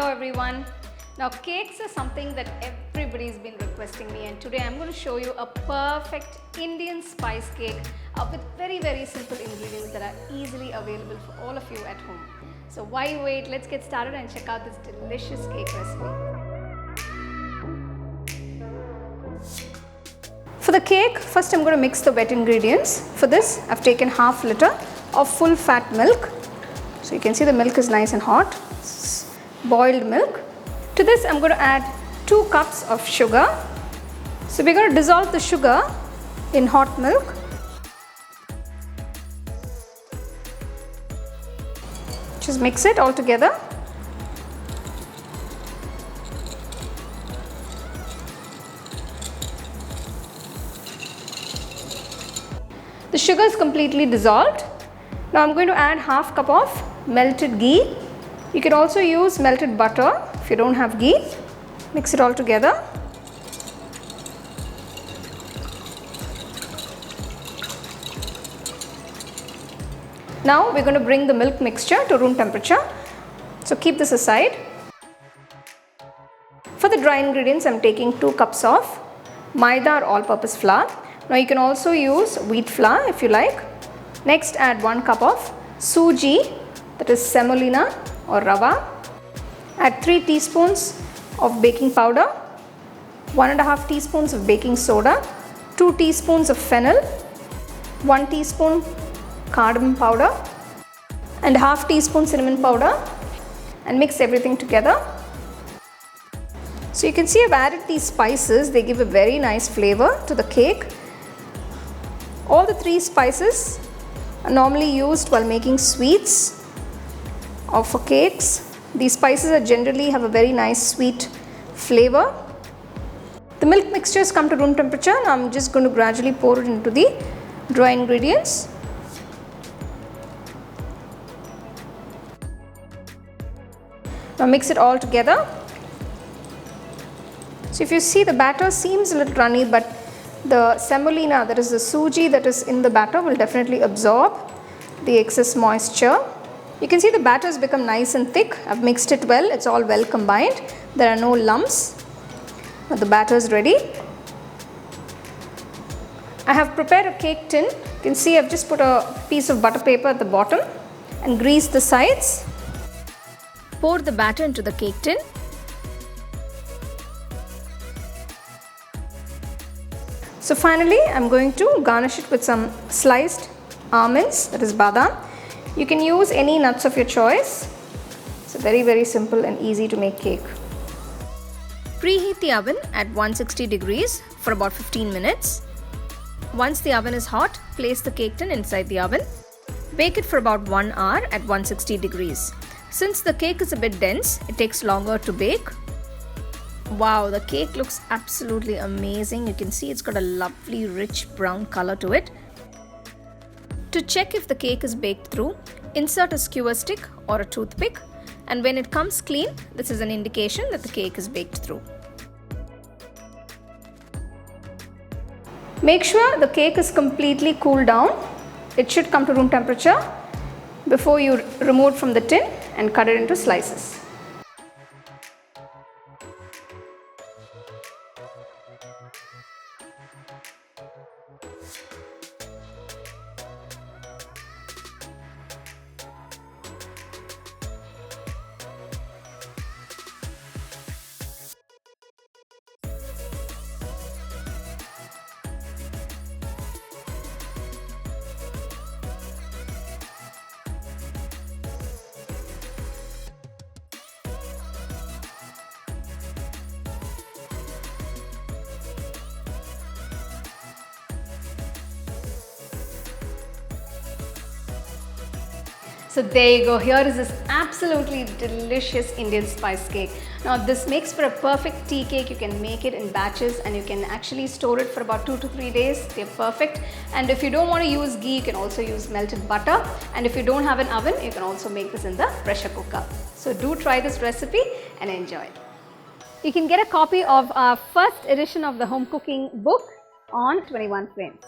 Hello everyone. Now cakes are something that everybody's been requesting me, and today I'm going to show you a perfect Indian spice cake with very simple ingredients that are easily available for all of you at home. So why wait? Let's get started and check out this delicious cake recipe. For the cake, first I'm going to mix the wet ingredients. For this, I've taken half liter of full fat milk. So you can see the milk is nice and hot. It's boiled milk. To this, I'm going to add 2 cups of sugar. So we're going to dissolve the sugar in hot milk. Just mix it all together. The sugar is completely dissolved. Now I'm going to add half cup of melted ghee. You can also use melted butter if you don't have ghee. Mix it all together. Now we're going to bring the milk mixture to room temperature. So keep this aside. For the dry ingredients, I'm taking 2 cups of maida or all-purpose flour. Now you can also use wheat flour if you like. Next, add 1 cup of Sooji, that is semolina or Rava. Add 3 teaspoons of baking powder, 1.5 teaspoons of baking soda, 2 teaspoons of fennel, 1 teaspoon cardamom powder and half teaspoon cinnamon powder, and mix everything together. So you can see I've added these spices. They give a very nice flavor to the cake. All the 3 spices are normally used while making sweets or for cakes. These spices are generally have a very nice sweet flavor. The milk mixture has come to room temperature. Now I'm just going to gradually pour it into the dry ingredients. Now mix it all together. So if you see, the batter seems a little runny, but the semolina, that is the Sooji that is in the batter, will definitely absorb the excess moisture. You can see the batter has become nice and thick. I've mixed it well. It's all well combined. There are no lumps. Now the batter is ready. I have prepared a cake tin. You can see I've just put a piece of butter paper at the bottom and greased the sides. Pour the batter into the cake tin. So finally, I'm going to garnish it with some sliced almonds, that is badam. You can use any nuts of your choice. It's a very simple and easy to make cake. Preheat the oven at 160 degrees for about 15 minutes. Once the oven is hot, place the cake tin inside the oven. Bake it for about 1 hour at 160 degrees. Since the cake is a bit dense, it takes longer to bake. Wow, the cake looks absolutely amazing. You can see it's got a lovely rich brown color to it. To check if the cake is baked through, insert a skewer stick or a toothpick, and when it comes clean, this is an indication that the cake is baked through. Make sure the cake is completely cooled down. It should come to room temperature before you remove it from the tin and cut it into slices. So there you go, here is this absolutely delicious Indian spice cake. Now this makes for a perfect tea cake. You can make it in batches and you can actually store it for about 2 to 3 days. They're perfect. And if you don't want to use ghee, you can also use melted butter. And if you don't have an oven, you can also make this in the pressure cooker. So do try this recipe and enjoy. You can get a copy of our first edition of the home cooking book on 21 frames.